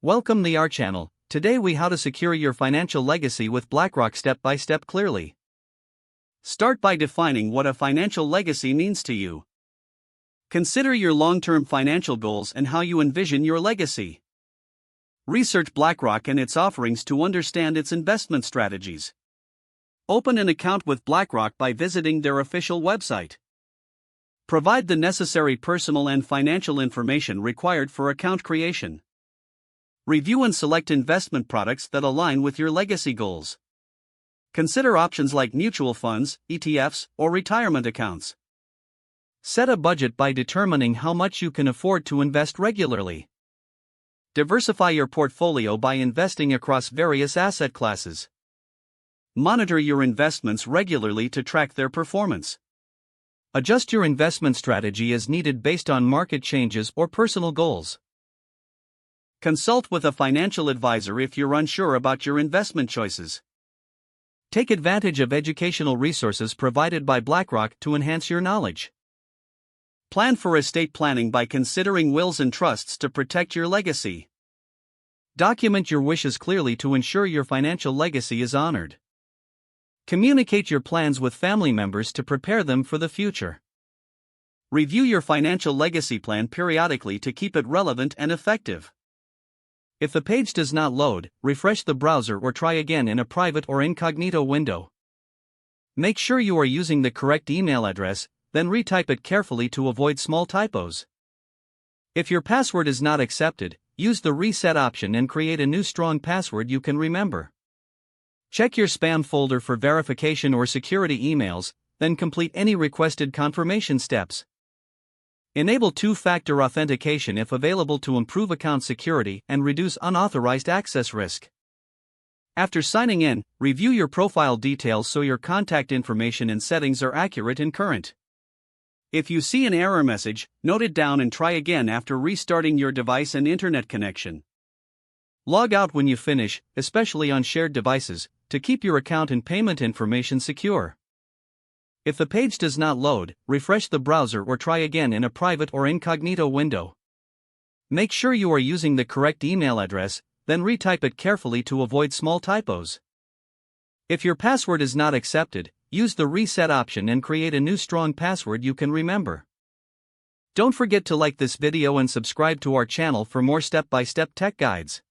Welcome to our channel. Today we how to secure your financial legacy with BlackRock step by step clearly. Start by defining what a financial legacy means to you. Consider your long-term financial goals and how you envision your legacy. Research BlackRock and its offerings to understand its investment strategies. Open an account with BlackRock by visiting their official website. Provide the necessary personal and financial information required for account creation. Review and select investment products that align with your legacy goals. Consider options like mutual funds, ETFs, or retirement accounts. Set a budget by determining how much you can afford to invest regularly. Diversify your portfolio by investing across various asset classes. Monitor your investments regularly to track their performance. Adjust your investment strategy as needed based on market changes or personal goals. Consult with a financial advisor if you're unsure about your investment choices. Take advantage of educational resources provided by BlackRock to enhance your knowledge. Plan for estate planning by considering wills and trusts to protect your legacy. Document your wishes clearly to ensure your financial legacy is honored. Communicate your plans with family members to prepare them for the future. Review your financial legacy plan periodically to keep it relevant and effective. If the page does not load, refresh the browser or try again in a private or incognito window. Make sure you are using the correct email address, then retype it carefully to avoid small typos. If your password is not accepted, use the reset option and create a new strong password you can remember. Check your spam folder for verification or security emails, then complete any requested confirmation steps. Enable two-factor authentication if available to improve account security and reduce unauthorized access risk. After signing in, review your profile details so your contact information and settings are accurate and current. If you see an error message, note it down and try again after restarting your device and internet connection. Log out when you finish, especially on shared devices, to keep your account and payment information secure. If the page does not load, refresh the browser or try again in a private or incognito window. Make sure you are using the correct email address, then retype it carefully to avoid small typos. If your password is not accepted, use the reset option and create a new strong password you can remember. Don't forget to like this video and subscribe to our channel for more step-by-step tech guides.